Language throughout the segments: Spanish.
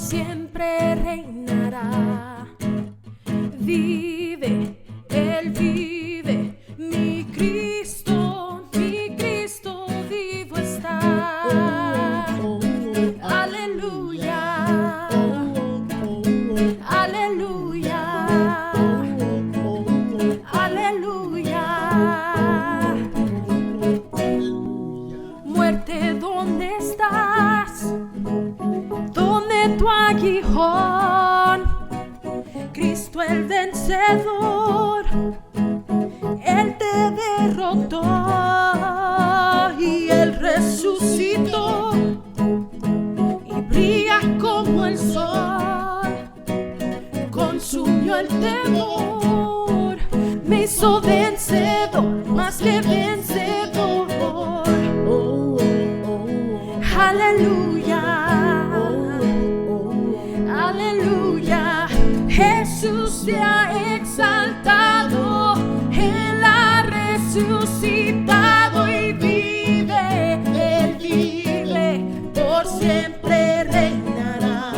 siempre reinará. Vive, Él vive, mi Cristo vivo está. Aleluya, aleluya, aleluya. Muerte, ¿dónde estás? ¿Dónde tu aguijón? Cristo el vencedor, Él te derrotó y Él resucitó y brilla como el sol. Consumió el temor, me hizo vencedor, más que vencedor. Aleluya, aleluya. Jesús se ha exaltado, Él ha resucitado y vive, Él vive, por siempre reinará.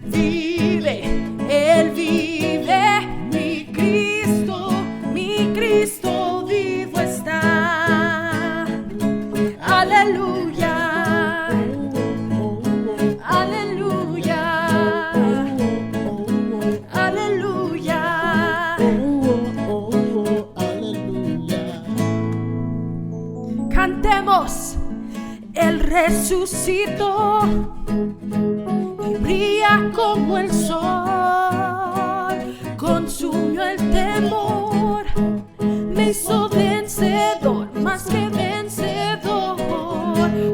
Vive, Él vive, mi Cristo vivo está. Aleluya, aleluya, aleluya. Cantemos, Él resucitó y brilla como el sol. Consumió el temor, me hizo vencedor, más que vencedor.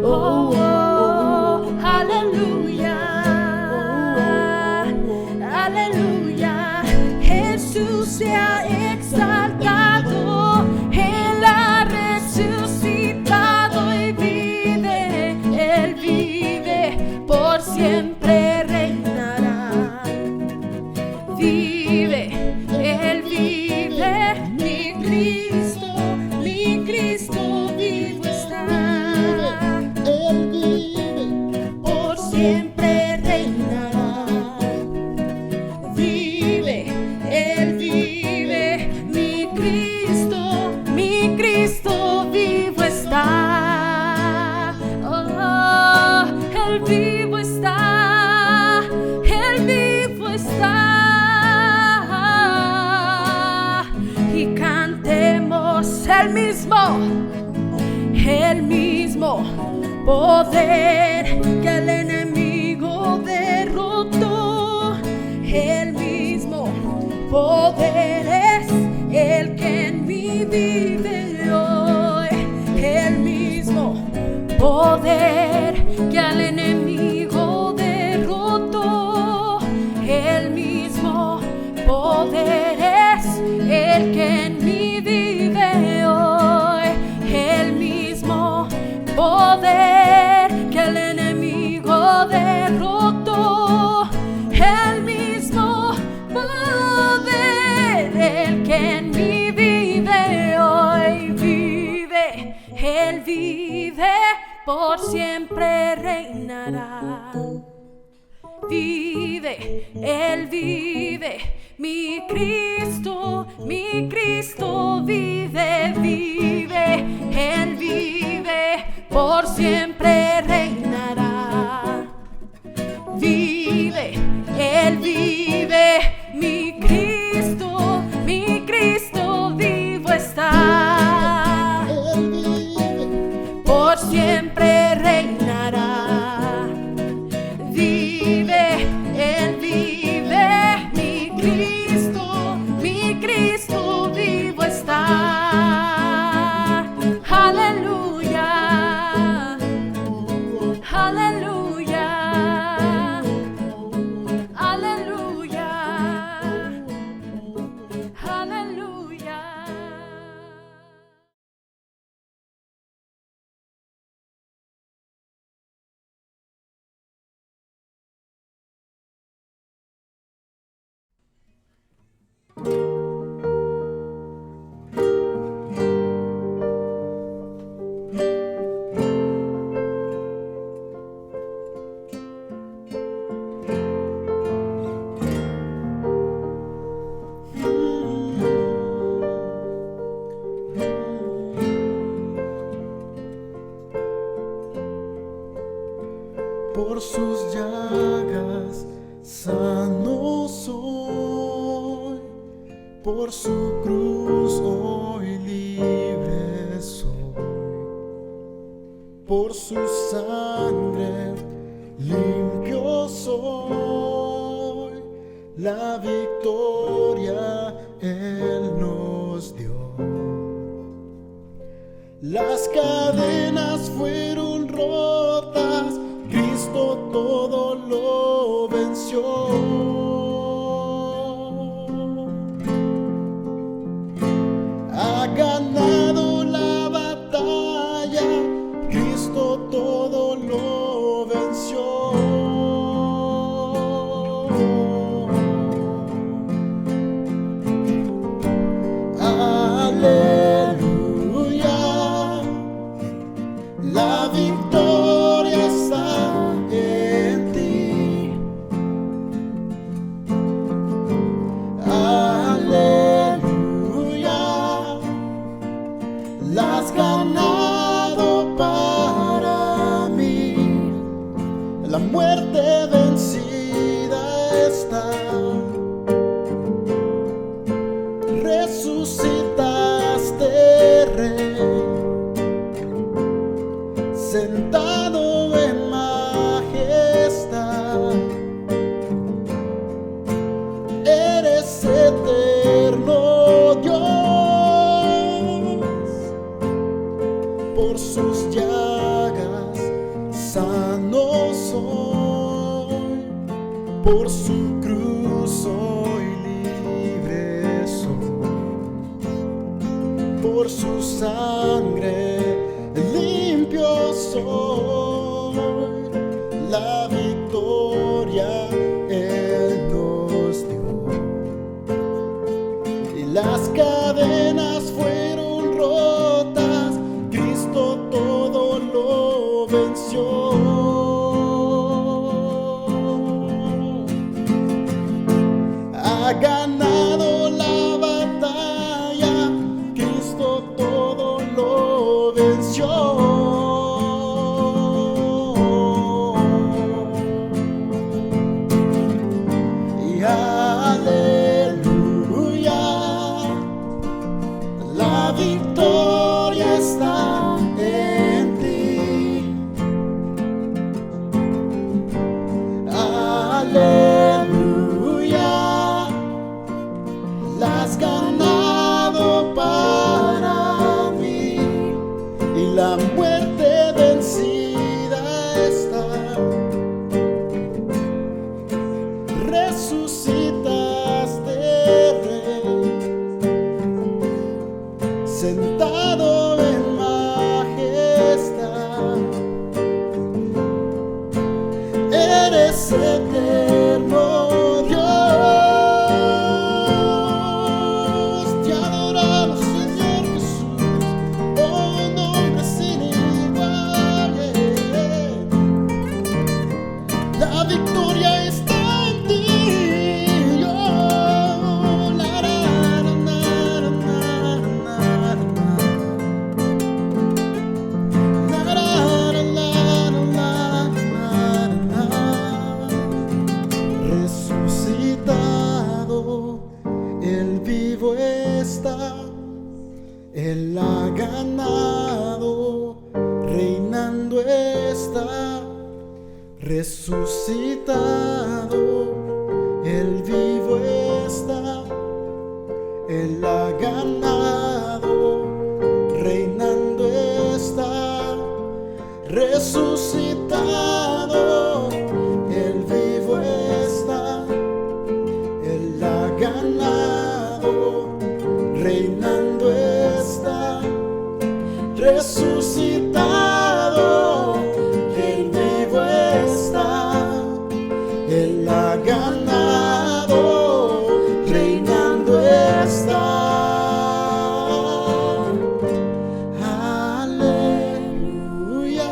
Oh, oh, aleluya, aleluya. Jesús se ha exaltado, Él ha resucitado y vive, Él vive, por siempre reinará. Vive, Él vive, mi Cristo vivo está. Él vive, por siempre reinará. Vive, Él vive, mi Cristo vivo está. Oh, Él vivo está, Él vivo está. Y cantemos el mismo poder que el enemigo derrotó. El mismo poder es el que en mí vive hoy. El mismo poder que al enemigo derrotó. El mismo poder es el que en mí vive hoy. El mismo poder que el enemigo derrotó. El mismo poder, el que en mí vive hoy. Vive, Él vive, por siempre reinará. Vive, Él vive, mi Cristo vive, vive, Él vive, por siempre reinará. Vive, Él vive, mi Cristo vivo está. Él vive, por siempre reinará. Vive, Él vive, mi Cristo Por su cruz hoy libre soy, por su sangre limpio soy. La victoria Él nos dio. Las cadenas fueron rotas, Cristo todo lo venció. Ha ganado la batalla, Cristo todo lo venció. Aleluya, la victoria está en ti. La has ganado para mí. La muerte vencida está. Resucitaste, Rey, sentado en majestad. Eres eterno Dios. Por sus llagas sano soy, por su cruz soy libre soy, por su sangre limpio soy. La victoria Él nos dio, y las cadenas fueron rotas, Cristo todo lo venció. Ha ganado la batalla, Cristo todo lo venció. Y aleluya, la victoria está en ti. Aleluya, la has ganado para mí, y la muerte vencida está. Resucitaste, Rey, sentado en majestad. Eres eterno Dios. Te adoramos, Señor Jesús, oh nombre sin igual. La victoria está en ti. Él vivo está, Él ha ganado, reinando está. Resucitado, Él vivo está, Él ha ganado, reinando está. Resucitado, Él vivo está, Él ha ganado, reinando está. Resucitado, Él vivo está, Él ha ganado, reinando está. Aleluya,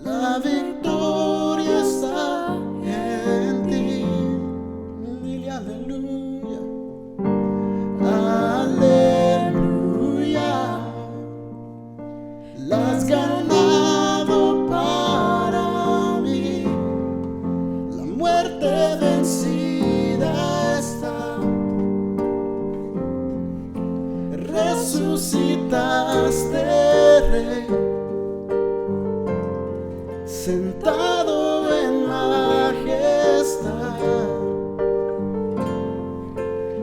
la victoria está en ti. Dile aleluya. Aleluya, la has ganado para mí. La muerte vencida está. resucitaste, Rey, sentado en majestad,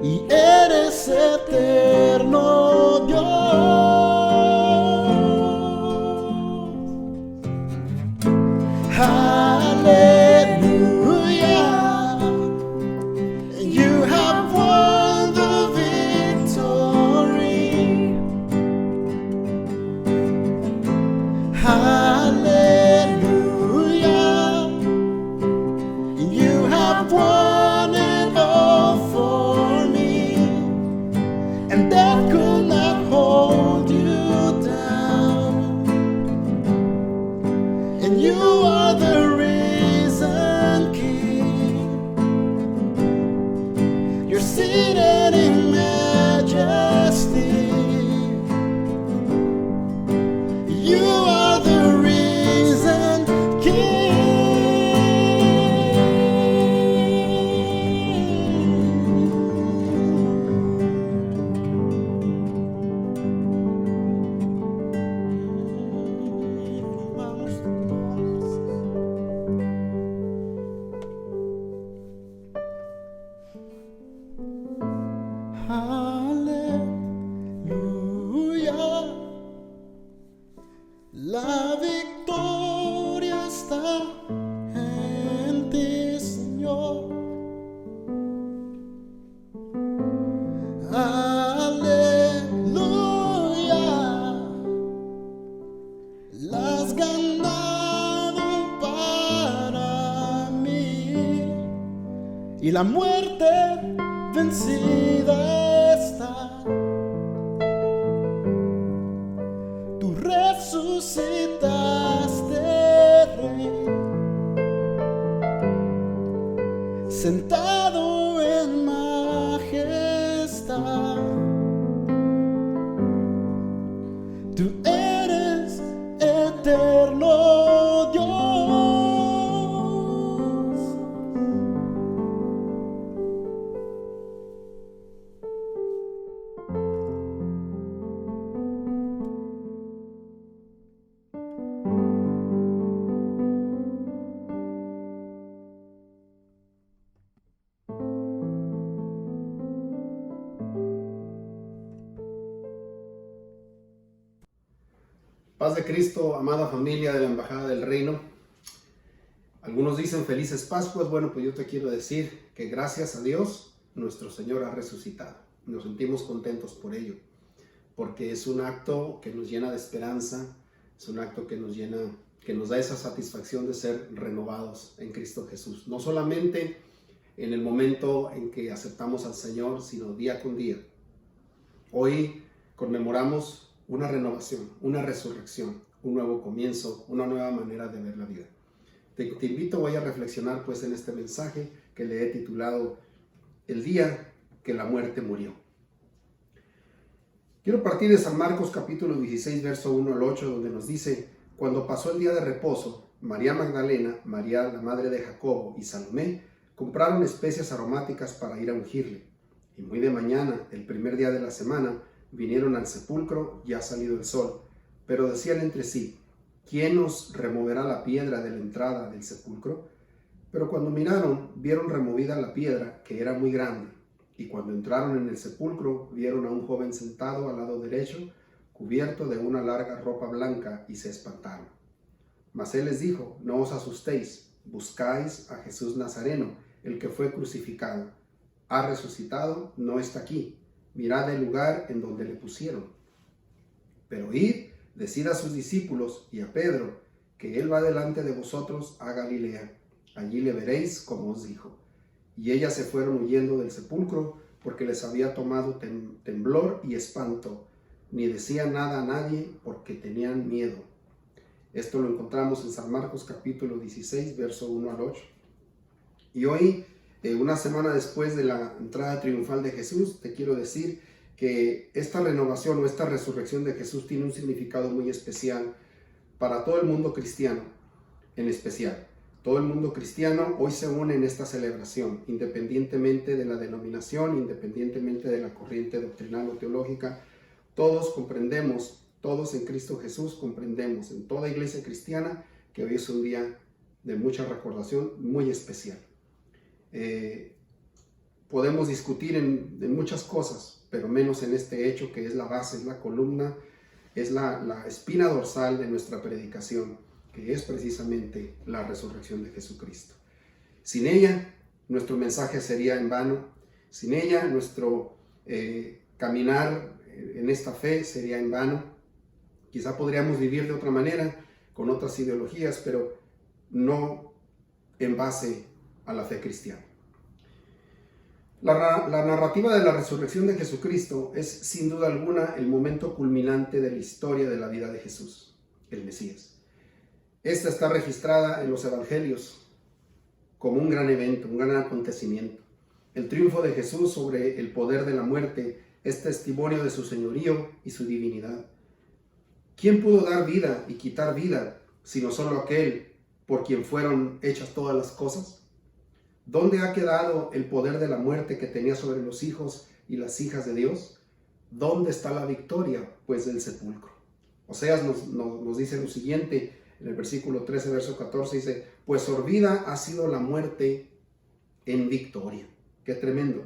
y eres eterno Dios. Hallelujah, you have won the victory. Hallelujah, you have won it all for me, and death could not hold you down, and you are the risen King. You're seated in majesty. You are the risen Aleluya, la victoria está en ti, Señor. Aleluya, la has ganado para mí, y la muerte vencida está. Tú resucitaste, Rey, sentado en majestad. Tú eres eterno Dios. Paz de Cristo, amada familia de la Embajada del Reino. Algunos dicen felices Pascuas. Bueno, pues yo te quiero decir que gracias a Dios, nuestro Señor ha resucitado. Nos sentimos contentos por ello, porque es un acto que nos llena de esperanza, es un acto que nos da esa satisfacción de ser renovados en Cristo Jesús. No solamente en el momento en que aceptamos al Señor, sino día con día. Hoy conmemoramos una renovación, una resurrección, un nuevo comienzo, una nueva manera de ver la vida. Te invito hoy a reflexionar pues en este mensaje que le he titulado El día que la muerte murió. Quiero partir de San Marcos capítulo 16, verso 1 al 8, donde nos dice: cuando pasó el día de reposo, María Magdalena, María la madre de Jacobo y Salomé compraron especias aromáticas para ir a ungirle. Y muy de mañana, el primer día de la semana, vinieron al sepulcro ya salido el sol, pero decían entre sí: ¿quién nos removerá la piedra de la entrada del sepulcro? Pero cuando miraron, vieron removida la piedra, que era muy grande. Y cuando entraron en el sepulcro, vieron a un joven sentado al lado derecho, cubierto de una larga ropa blanca, y se espantaron. Mas él les dijo: no os asustéis, buscáis a Jesús Nazareno, el que fue crucificado. Ha resucitado, no está aquí. Mirad el lugar en donde le pusieron. Pero id, decid a sus discípulos y a Pedro, que él va delante de vosotros a Galilea. Allí le veréis como os dijo. Y ellas se fueron huyendo del sepulcro, porque les había tomado temblor y espanto. Ni decían nada a nadie, porque tenían miedo. Esto lo encontramos en San Marcos capítulo 16, verso 1 al 8. Y hoy, una semana después de la entrada triunfal de Jesús, te quiero decir que esta renovación o esta resurrección de Jesús tiene un significado muy especial para todo el mundo cristiano, en especial. Todo el mundo cristiano hoy se une en esta celebración, independientemente de la denominación, independientemente de la corriente doctrinal o teológica. todos comprendemos, todos en Cristo Jesús comprendemos, en toda iglesia cristiana, que hoy es un día de mucha recordación, muy especial. Podemos discutir en muchas cosas, pero menos en este hecho que es la base, es la columna, es la espina dorsal de nuestra predicación, que es precisamente la resurrección de Jesucristo. Sin ella, nuestro mensaje sería en vano. Sin ella, nuestro caminar en esta fe sería en vano. Quizá podríamos vivir de otra manera, con otras ideologías, pero no en base a la fe cristiana. La narrativa de la resurrección de Jesucristo es sin duda alguna el momento culminante de la historia de la vida de Jesús, el Mesías. Esta está registrada en los evangelios como un gran evento, un gran acontecimiento. El triunfo de Jesús sobre el poder de la muerte es testimonio de su señorío y su divinidad. ¿Quién pudo dar vida y quitar vida, sino solo aquel por quien fueron hechas todas las cosas? ¿Dónde ha quedado el poder de la muerte que tenía sobre los hijos y las hijas de Dios? ¿Dónde está la victoria, pues, del sepulcro? Oseas nos dice lo siguiente, en el versículo 13, verso 14, dice, pues sorbida ha sido la muerte en victoria. ¡Qué tremendo!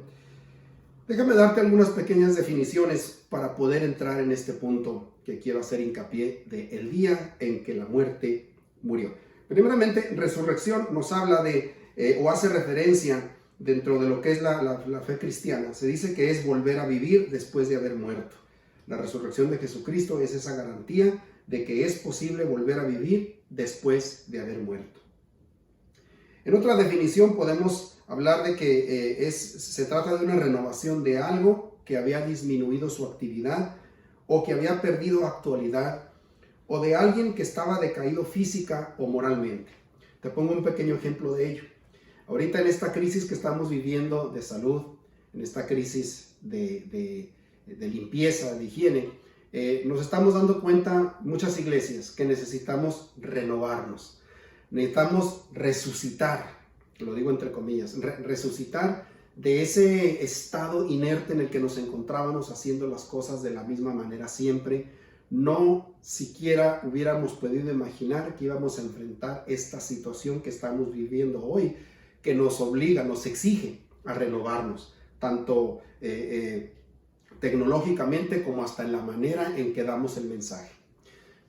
Déjame darte algunas pequeñas definiciones para poder entrar en este punto que quiero hacer hincapié de el día en que la muerte murió. Primeramente, resurrección nos habla de, o hace referencia dentro de lo que es la fe cristiana. Se dice que es volver a vivir después de haber muerto. La resurrección de Jesucristo es esa garantía de que es posible volver a vivir después de haber muerto. En otra definición podemos hablar de que se trata de una renovación de algo que había disminuido su actividad o que había perdido actualidad, o de alguien que estaba decaído física o moralmente. Te pongo un pequeño ejemplo de ello. Ahorita en esta crisis que estamos viviendo de salud, en esta crisis de limpieza, de higiene, nos estamos dando cuenta, muchas iglesias, que necesitamos renovarnos. Necesitamos resucitar, lo digo entre comillas, resucitar de ese estado inerte en el que nos encontrábamos haciendo las cosas de la misma manera siempre. No siquiera hubiéramos podido imaginar que íbamos a enfrentar esta situación que estamos viviendo hoy, que nos obliga, nos exige a renovarnos, tanto tecnológicamente como hasta en la manera en que damos el mensaje.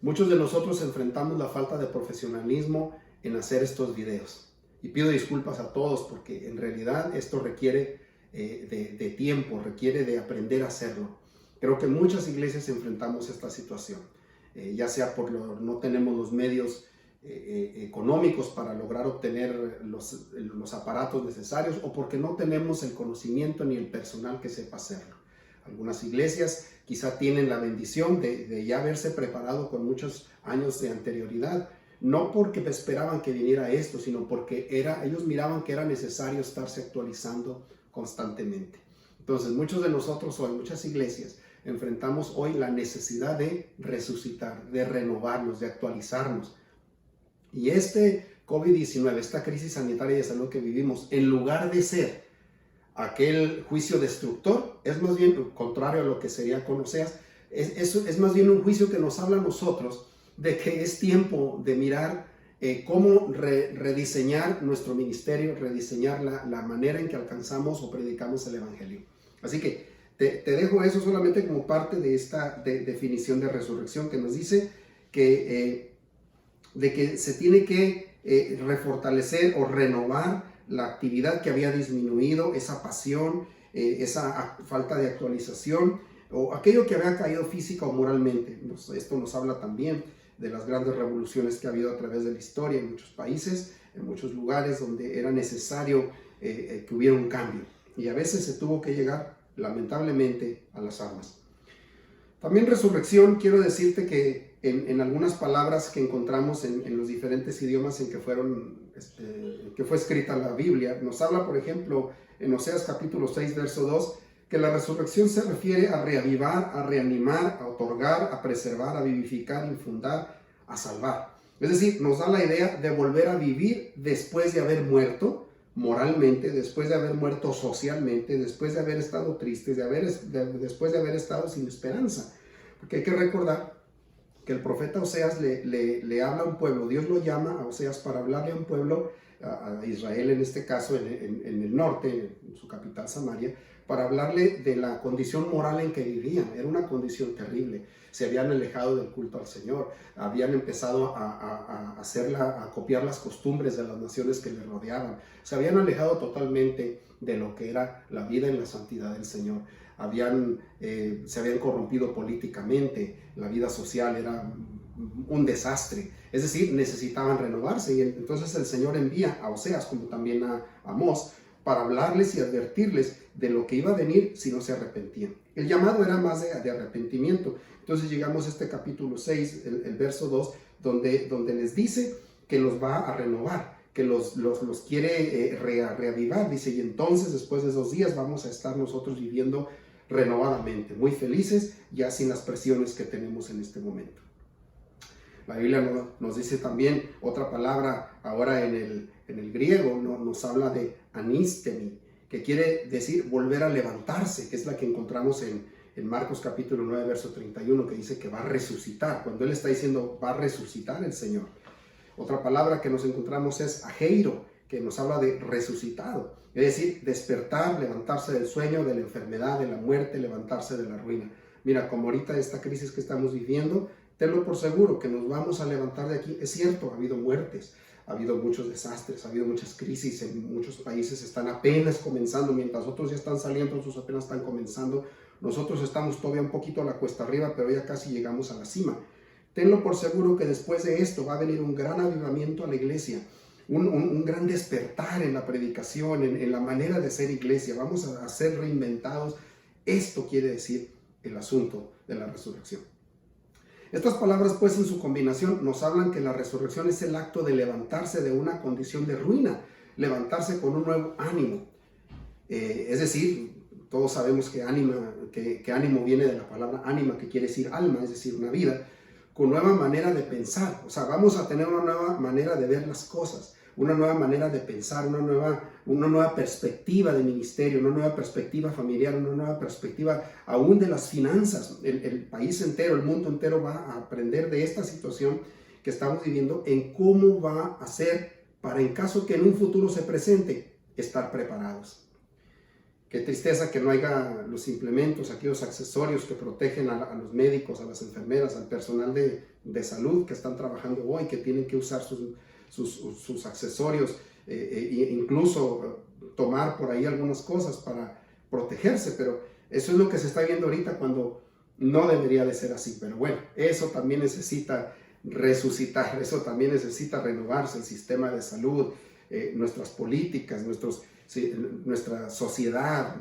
Muchos de nosotros enfrentamos la falta de profesionalismo en hacer estos videos. Y pido disculpas a todos porque en realidad esto requiere de tiempo, requiere de aprender a hacerlo. Creo que muchas iglesias enfrentamos esta situación, ya sea por no tenemos los medios económicos para lograr obtener los aparatos necesarios o porque no tenemos el conocimiento ni el personal que sepa hacerlo. Algunas iglesias quizá tienen la bendición de ya haberse preparado con muchos años de anterioridad, no porque esperaban que viniera esto, sino porque ellos miraban que era necesario estarse actualizando constantemente. Entonces, muchos de nosotros hoy, muchas iglesias, enfrentamos hoy la necesidad de resucitar, de renovarnos, de actualizarnos. Y este COVID-19, esta crisis sanitaria y de salud que vivimos, en lugar de ser aquel juicio destructor, es más bien contrario a lo que sería con Oseas, es más bien un juicio que nos habla a nosotros de que es tiempo de mirar cómo rediseñar nuestro ministerio, rediseñar la manera en que alcanzamos o predicamos el Evangelio. Así que te dejo eso solamente como parte de esta definición de resurrección que nos dice que se tiene que refortalecer o renovar la actividad que había disminuido, esa pasión, esa falta de actualización o aquello que había caído física o moralmente. Esto nos habla también de las grandes revoluciones que ha habido a través de la historia en muchos países, en muchos lugares donde era necesario que hubiera un cambio. Y a veces se tuvo que llegar, lamentablemente, a las armas. También resurrección, quiero decirte que en algunas palabras que encontramos en los diferentes idiomas en que fue escrita la Biblia, nos habla, por ejemplo, en Oseas capítulo 6, verso 2, que la resurrección se refiere a reavivar, a reanimar, a otorgar, a preservar, a vivificar, infundar, a salvar. Es decir, nos da la idea de volver a vivir después de haber muerto moralmente, después de haber muerto socialmente, después de haber estado tristes, después de haber estado sin esperanza. Porque hay que recordar que el profeta Oseas le habla a un pueblo, Dios lo llama a Oseas para hablarle a un pueblo, a Israel en este caso, en el norte, en su capital Samaria, para hablarle de la condición moral en que vivían. Era una condición terrible. Se habían alejado del culto al Señor, habían empezado a copiar las costumbres de las naciones que les rodeaban, se habían alejado totalmente de lo que era la vida en la santidad del Señor. Se habían corrompido políticamente, la vida social era un desastre, es decir, necesitaban renovarse, y entonces el Señor envía a Oseas, como también a Amós, para hablarles y advertirles de lo que iba a venir si no se arrepentían. El llamado era más de arrepentimiento. Entonces llegamos a este capítulo 6, el verso 2, donde les dice que los va a renovar, que los quiere reavivar, dice, y entonces después de 2 días vamos a estar nosotros viviendo renovadamente, muy felices, ya sin las presiones que tenemos en este momento. La Biblia nos dice también otra palabra ahora en el griego, nos habla de anistemi, que quiere decir volver a levantarse, que es la que encontramos en Marcos capítulo 9, verso 31, que dice que va a resucitar. Cuando él está diciendo va a resucitar el Señor. Otra palabra que nos encontramos es ageiro, que nos habla de resucitado, es decir, despertar, levantarse del sueño, de la enfermedad, de la muerte, levantarse de la ruina. Mira, como ahorita esta crisis que estamos viviendo, tenlo por seguro que nos vamos a levantar de aquí. Es cierto, ha habido muertes, ha habido muchos desastres, ha habido muchas crisis, en muchos países están apenas comenzando, mientras otros ya están saliendo, otros apenas están comenzando. Nosotros estamos todavía un poquito a la cuesta arriba, pero ya casi llegamos a la cima. Tenlo por seguro que después de esto va a venir un gran avivamiento a la iglesia, un gran despertar en la predicación, en la manera de ser iglesia. Vamos a ser reinventados. Esto quiere decir el asunto de la resurrección. Estas palabras, pues, en su combinación nos hablan que la resurrección es el acto de levantarse de una condición de ruina, levantarse con un nuevo ánimo. Es decir, todos sabemos que ánimo viene de la palabra ánima, que quiere decir alma, es decir, una vida, con nueva manera de pensar. O sea, vamos a tener una nueva manera de ver las cosas, una nueva manera de pensar, una nueva perspectiva de ministerio, una nueva perspectiva familiar, una nueva perspectiva aún de las finanzas. El país entero, el mundo entero va a aprender de esta situación que estamos viviendo, en cómo va a ser para, en caso que en un futuro se presente, estar preparados. Qué tristeza que no haya los implementos, aquellos accesorios que protegen a los médicos, a las enfermeras, al personal de salud que están trabajando hoy, que tienen que usar sus accesorios, incluso tomar por ahí algunas cosas para protegerse, pero eso es lo que se está viendo ahorita, cuando no debería de ser así. Pero bueno, eso también necesita resucitar, eso también necesita renovarse, el sistema de salud, nuestras políticas, nuestra sociedad,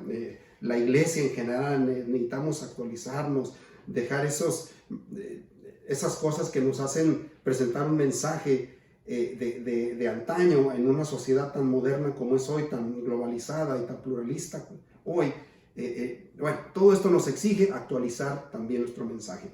la iglesia en general. Necesitamos actualizarnos, dejar esas cosas que nos hacen presentar un mensaje de antaño en una sociedad tan moderna como es hoy, tan globalizada y tan pluralista hoy. Bueno, todo esto nos exige actualizar también nuestro mensaje,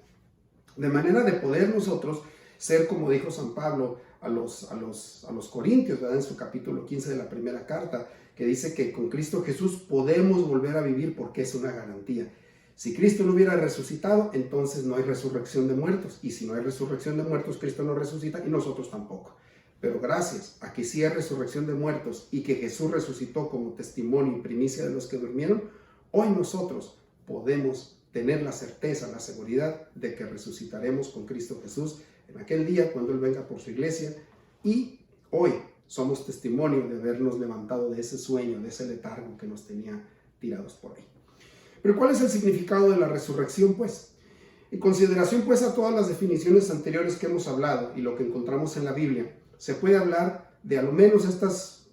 de manera de poder nosotros ser, como dijo San Pablo a los Corintios, ¿verdad? En su capítulo 15 de la primera carta, que dice que con Cristo Jesús podemos volver a vivir, porque es una garantía. Si Cristo no hubiera resucitado, entonces no hay resurrección de muertos, y si no hay resurrección de muertos, Cristo no resucita y nosotros tampoco. Pero gracias a que sí hay resurrección de muertos y que Jesús resucitó como testimonio y primicia de los que durmieron, hoy nosotros podemos tener la certeza, la seguridad de que resucitaremos con Cristo Jesús en aquel día cuando Él venga por su iglesia, y hoy somos testimonio de habernos levantado de ese sueño, de ese letargo que nos tenía tirados por ahí. Pero ¿cuál es el significado de la resurrección, pues? En consideración, pues, a todas las definiciones anteriores que hemos hablado y lo que encontramos en la Biblia, se puede hablar de al menos estas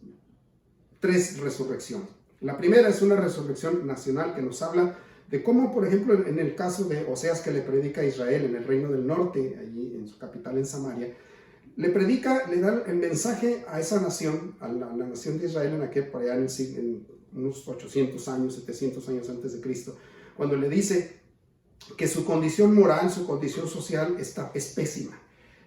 3 resurrecciones. La primera es una resurrección nacional, que nos habla de cómo, por ejemplo, en el caso de Oseas, que le predica a Israel en el reino del norte, allí en su capital en Samaria, le da el mensaje a esa nación, a la nación de Israel, por allá en unos 800 años, 700 años antes de Cristo, cuando le dice que su condición moral, su condición social es pésima.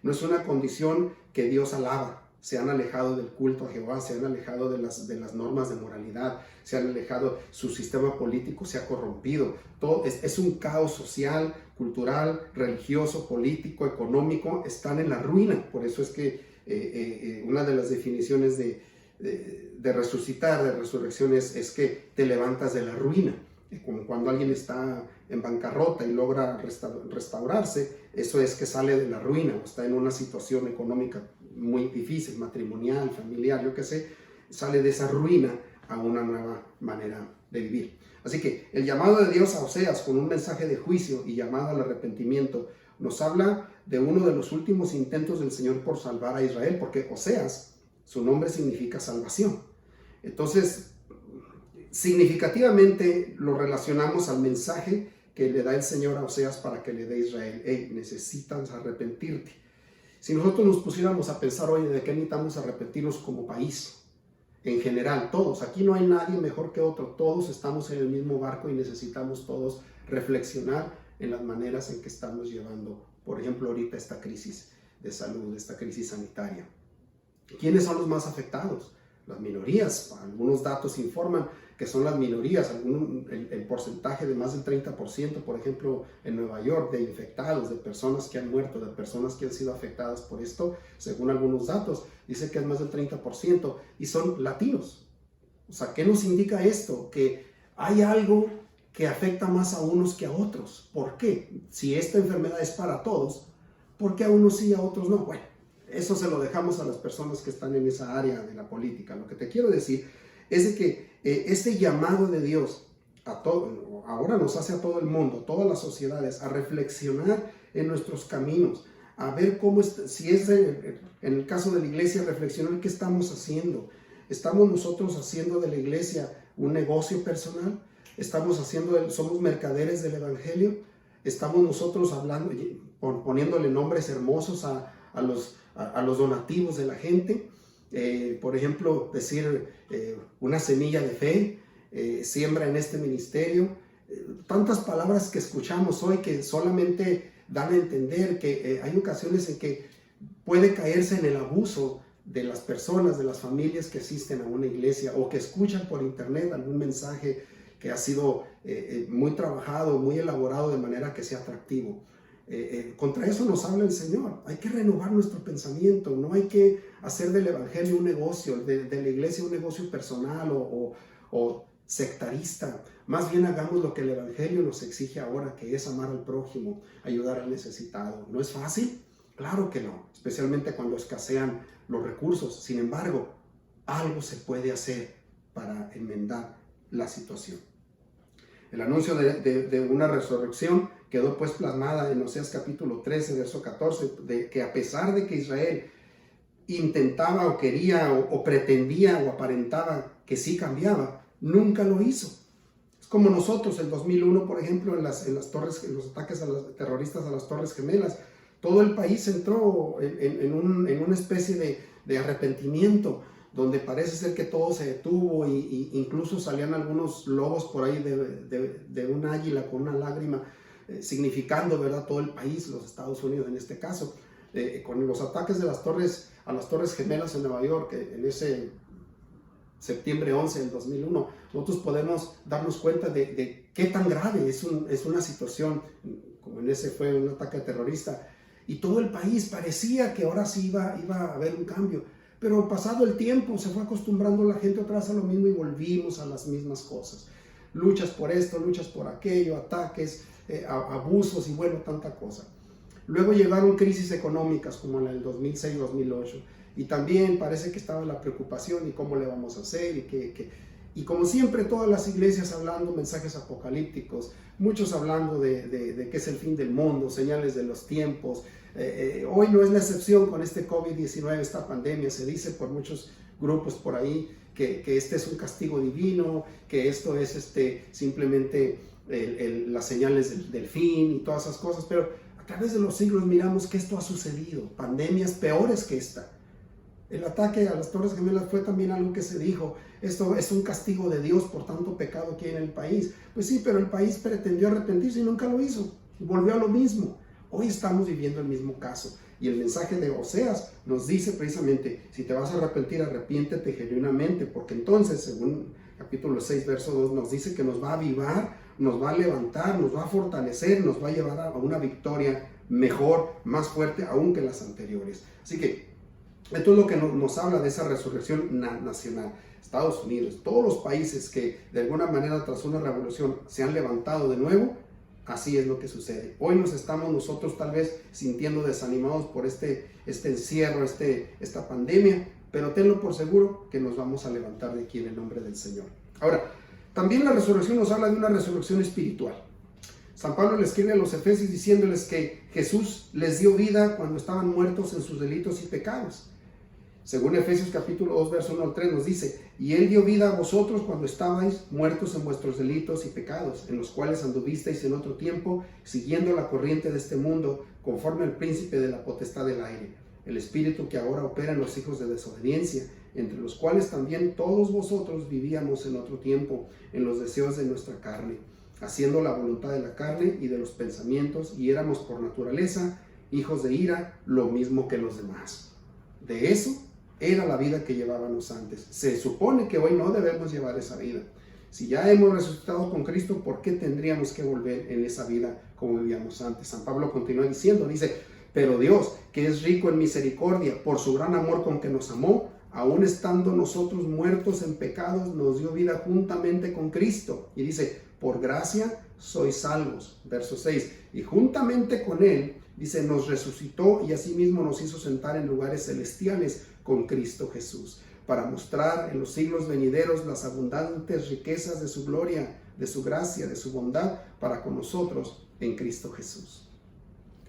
No es una condición que Dios alaba, se han alejado del culto a Jehová, se han alejado de las normas de moralidad, se han alejado, su sistema político se ha corrompido. Todo es un caos social, cultural, religioso, político, económico, están en la ruina. Por eso es que una de las definiciones de resucitar, de resurrección, es que te levantas de la ruina. Como cuando alguien está en bancarrota y logra restaurarse, eso es que sale de la ruina o está en una situación económica muy difícil, matrimonial, familiar, yo qué sé, sale de esa ruina a una nueva manera de vivir. Así que el llamado de Dios a Oseas con un mensaje de juicio y llamado al arrepentimiento nos habla de uno de los últimos intentos del Señor por salvar a Israel, porque Oseas, su nombre significa salvación. Entonces, significativamente lo relacionamos al mensaje que le da el Señor a Oseas para que le dé a Israel. Hey, necesitas arrepentirte. Si nosotros nos pusiéramos a pensar hoy de qué necesitamos arrepentirnos como país, en general, todos, aquí no hay nadie mejor que otro, todos estamos en el mismo barco y necesitamos todos reflexionar en las maneras en que estamos llevando, por ejemplo, ahorita esta crisis de salud, esta crisis sanitaria. ¿Quiénes son los más afectados? Las minorías. Algunos datos informan que son las minorías, el porcentaje de más del 30%, por ejemplo, en Nueva York, de infectados, de personas que han muerto, de personas que han sido afectadas por esto, según algunos datos, dice que es más del 30%, y son latinos. O sea, ¿qué nos indica esto? Que hay algo que afecta más a unos que a otros. ¿Por qué? Si esta enfermedad es para todos, ¿por qué a unos sí y a otros no? Bueno, eso se lo dejamos a las personas que están en esa área de la política. Lo que te quiero decir es de que este llamado de Dios a todo, ahora nos hace a todo el mundo, todas las sociedades, a reflexionar en nuestros caminos, a ver cómo, si es en el caso de la iglesia, reflexionar qué estamos haciendo. ¿Estamos nosotros haciendo de la iglesia un negocio personal? ¿Somos mercaderes del evangelio? ¿Estamos nosotros hablando, poniéndole nombres hermosos a los donativos de la gente? Por ejemplo, decir una semilla de fe, siembra en este ministerio. Tantas palabras que escuchamos hoy que solamente dan a entender que hay ocasiones en que puede caerse en el abuso de las personas, de las familias que asisten a una iglesia o que escuchan por internet algún mensaje que ha sido muy trabajado, muy elaborado de manera que sea atractivo. Contra eso nos habla el Señor. Hay que renovar nuestro pensamiento, no hay que hacer del evangelio un negocio, de la iglesia un negocio personal o sectarista. Más bien hagamos lo que el evangelio nos exige ahora, que es amar al prójimo, ayudar al necesitado. ¿No es fácil? Claro que no, especialmente cuando escasean los recursos. Sin embargo, algo se puede hacer para enmendar la situación. El anuncio de una resurrección quedó pues plasmada en Oseas capítulo 13, verso 14, de que a pesar de que Israel intentaba o quería o pretendía o aparentaba que sí cambiaba, nunca lo hizo. Es como nosotros, el 2001, por ejemplo, en los ataques a los terroristas a las Torres Gemelas, todo el país entró en una especie de arrepentimiento, donde parece ser que todo se detuvo y incluso salían algunos logos por ahí de un águila con una lágrima, significando, ¿verdad?, todo el país, los Estados Unidos en este caso, con los ataques a las Torres Gemelas en Nueva York, en ese septiembre 11 del 2001, nosotros podemos darnos cuenta de qué tan grave es una situación, como en ese fue un ataque terrorista, y todo el país parecía que ahora sí iba a haber un cambio. Pero pasado el tiempo se fue acostumbrando la gente otra vez a lo mismo y volvimos a las mismas cosas. Luchas por esto, luchas por aquello, ataques, abusos y bueno, tanta cosa. Luego llegaron crisis económicas como en el 2006-2008 y también parece que estaba la preocupación y cómo le vamos a hacer y como siempre todas las iglesias hablando mensajes apocalípticos, muchos hablando de que es el fin del mundo, señales de los tiempos. Hoy no es la excepción con este COVID-19, esta pandemia. Se dice por muchos grupos por ahí que este es un castigo divino, que esto es simplemente las señales del fin y todas esas cosas, pero a través de los siglos miramos que esto ha sucedido, pandemias peores que esta. El ataque a las Torres Gemelas fue también algo que se dijo, esto es un castigo de Dios por tanto pecado que hay en el país. Pues sí, pero el país pretendió arrepentirse y nunca lo hizo, volvió a lo mismo. Hoy estamos viviendo el mismo caso. Y el mensaje de Oseas nos dice precisamente, si te vas a arrepentir, arrepiéntete genuinamente, porque entonces, según capítulo 6, verso 2, nos dice que nos va a avivar, nos va a levantar, nos va a fortalecer, nos va a llevar a una victoria mejor, más fuerte aún que las anteriores. Así que esto es lo que nos habla de esa resurrección nacional. Estados Unidos, todos los países que de alguna manera tras una revolución se han levantado de nuevo, así es lo que sucede. Hoy nos estamos nosotros tal vez sintiendo desanimados por este encierro, esta pandemia, pero tenlo por seguro que nos vamos a levantar de aquí en el nombre del Señor. Ahora, también la resurrección nos habla de una resurrección espiritual. San Pablo le escribe a los Efesios diciéndoles que Jesús les dio vida cuando estaban muertos en sus delitos y pecados. Según Efesios capítulo 2, verso 1 al 3 nos dice, y Él dio vida a vosotros cuando estabais muertos en vuestros delitos y pecados, en los cuales anduvisteis en otro tiempo, siguiendo la corriente de este mundo, conforme al príncipe de la potestad del aire, el espíritu que ahora opera en los hijos de desobediencia, entre los cuales también todos vosotros vivíamos en otro tiempo, en los deseos de nuestra carne, haciendo la voluntad de la carne y de los pensamientos, y éramos por naturaleza hijos de ira, lo mismo que los demás. De eso era la vida que llevábamos antes. Se supone que hoy no debemos llevar esa vida. Si ya hemos resucitado con Cristo, ¿por qué tendríamos que volver en esa vida como vivíamos antes? San Pablo continúa diciendo, dice, pero Dios, que es rico en misericordia, por su gran amor con que nos amó, aun estando nosotros muertos en pecados, nos dio vida juntamente con Cristo. Y dice, por gracia sois salvos. Verso 6, y juntamente con Él, dice, nos resucitó y asimismo nos hizo sentar en lugares celestiales con Cristo Jesús, para mostrar en los siglos venideros las abundantes riquezas de su gloria, de su gracia, de su bondad para con nosotros en Cristo Jesús.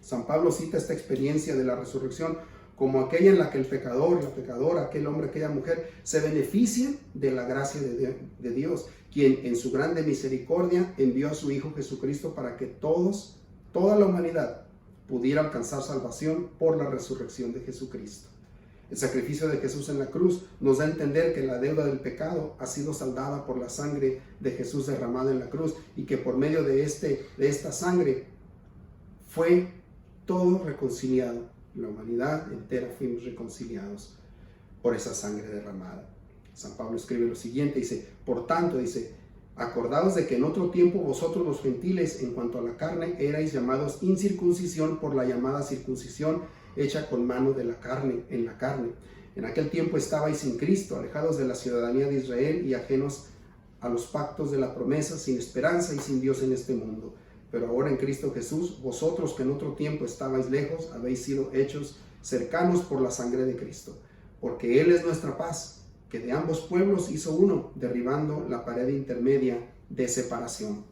San Pablo cita esta experiencia de la resurrección como aquella en la que el pecador, la pecadora, aquel hombre, aquella mujer se benefician de la gracia de Dios, quien en su grande misericordia envió a su Hijo Jesucristo para que toda la humanidad pudiera alcanzar salvación por la resurrección de Jesucristo. El sacrificio de Jesús en la cruz nos da a entender que la deuda del pecado ha sido saldada por la sangre de Jesús derramada en la cruz y que por medio de esta sangre fue todo reconciliado. La humanidad entera fuimos reconciliados por esa sangre derramada. San Pablo escribe lo siguiente, dice, por tanto, dice, acordaos de que en otro tiempo vosotros los gentiles, en cuanto a la carne, erais llamados incircuncisión por la llamada circuncisión hecha con mano de la carne, en la carne. En aquel tiempo estabais sin Cristo, alejados de la ciudadanía de Israel y ajenos a los pactos de la promesa, sin esperanza y sin Dios en este mundo. Pero ahora en Cristo Jesús, vosotros que en otro tiempo estabais lejos, habéis sido hechos cercanos por la sangre de Cristo, porque Él es nuestra paz, que de ambos pueblos hizo uno, derribando la pared intermedia de separación,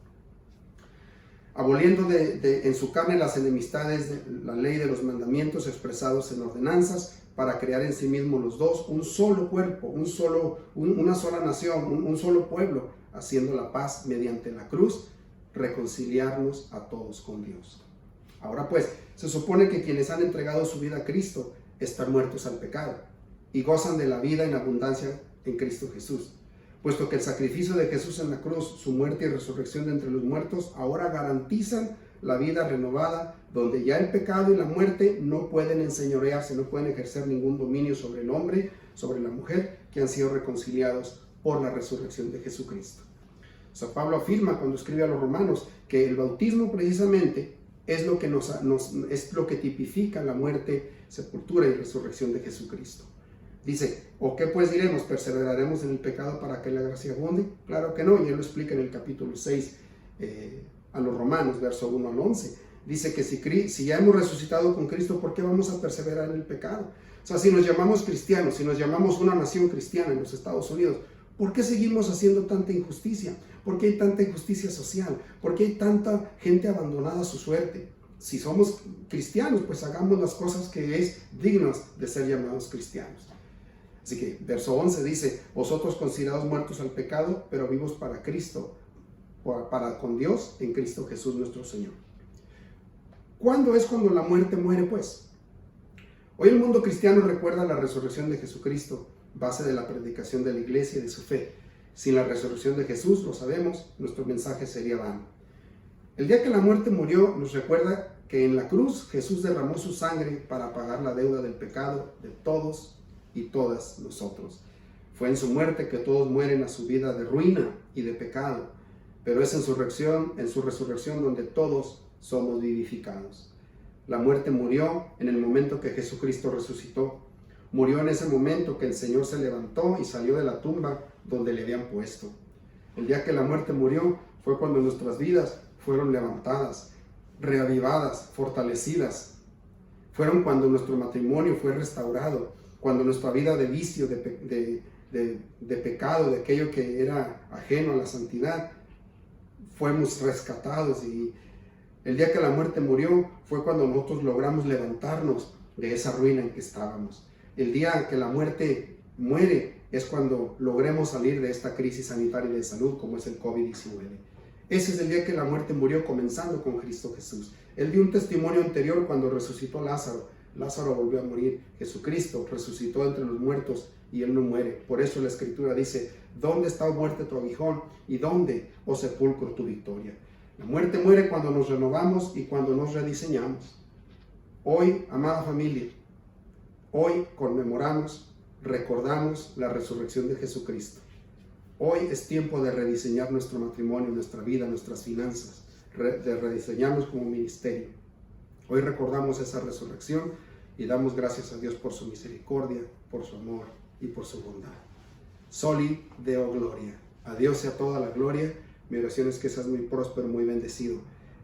aboliendo en su carne las enemistades de la ley de los mandamientos expresados en ordenanzas, para crear en sí mismos los dos un solo cuerpo, una sola nación, un solo pueblo, haciendo la paz mediante la cruz, reconciliarnos a todos con Dios. Ahora pues, se supone que quienes han entregado su vida a Cristo están muertos al pecado y gozan de la vida en abundancia en Cristo Jesús, puesto que el sacrificio de Jesús en la cruz, su muerte y resurrección de entre los muertos, ahora garantizan la vida renovada, donde ya el pecado y la muerte no pueden enseñorearse, no pueden ejercer ningún dominio sobre el hombre, sobre la mujer, que han sido reconciliados por la resurrección de Jesucristo. San Pablo afirma cuando escribe a los romanos que el bautismo precisamente es lo que es lo que tipifica la muerte, sepultura y resurrección de Jesucristo. Dice, ¿o qué pues diremos? ¿Perseveraremos en el pecado para que la gracia abunde? Claro que no, y él lo explica en el capítulo 6 a los romanos, verso 1 al 11. Dice que si ya hemos resucitado con Cristo, ¿por qué vamos a perseverar en el pecado? O sea, si nos llamamos cristianos, si nos llamamos una nación cristiana en los Estados Unidos, ¿por qué seguimos haciendo tanta injusticia? ¿Por qué hay tanta injusticia social? ¿Por qué hay tanta gente abandonada a su suerte? Si somos cristianos, pues hagamos las cosas que es dignas de ser llamados cristianos. Así que verso 11 dice, vosotros considerados muertos al pecado, pero vivos para Cristo, para con Dios en Cristo Jesús nuestro Señor. ¿Cuándo es cuando la muerte muere, pues? Hoy el mundo cristiano recuerda la resurrección de Jesucristo, base de la predicación de la iglesia y de su fe. Sin la resurrección de Jesús, lo sabemos, nuestro mensaje sería vano. El día que la muerte murió nos recuerda que en la cruz Jesús derramó su sangre para pagar la deuda del pecado de todos y todas nosotros. Fue en su muerte que todos mueren a su vida de ruina y de pecado, pero es en su resurrección donde todos somos vivificados. La muerte murió en el momento que Jesucristo resucitó. Murió en ese momento que el Señor se levantó y salió de la tumba donde le habían puesto. El día que la muerte murió fue cuando nuestras vidas fueron levantadas, reavivadas, fortalecidas. Fueron cuando nuestro matrimonio fue restaurado, cuando nuestra vida de vicio, de pecado, de aquello que era ajeno a la santidad, fuimos rescatados. Y el día que la muerte murió fue cuando nosotros logramos levantarnos de esa ruina en que estábamos. El día que la muerte muere es cuando logremos salir de esta crisis sanitaria y de salud como es el COVID-19. Ese es el día que la muerte murió, comenzando con Cristo Jesús. Él dio un testimonio anterior cuando resucitó Lázaro. Lázaro volvió a morir. Jesucristo resucitó entre los muertos y Él no muere. Por eso la Escritura dice: ¿dónde está, oh muerte, tu aguijón? ¿Y dónde, oh sepulcro, tu victoria? La muerte muere cuando nos renovamos y cuando nos rediseñamos. Hoy, amada familia, hoy conmemoramos, recordamos la resurrección de Jesucristo. Hoy es tiempo de rediseñar nuestro matrimonio, nuestra vida, nuestras finanzas, de rediseñarnos como ministerio. Hoy recordamos esa resurrección y damos gracias a Dios por su misericordia, por su amor y por su bondad. Soli Deo Gloria. A Dios sea toda la gloria. Mi oración es que seas muy próspero, muy bendecido.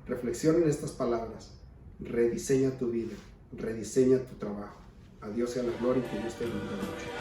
Reflexiona en estas palabras. Rediseña tu vida, rediseña tu trabajo. A Dios sea la gloria y que Dios te bendiga mucho.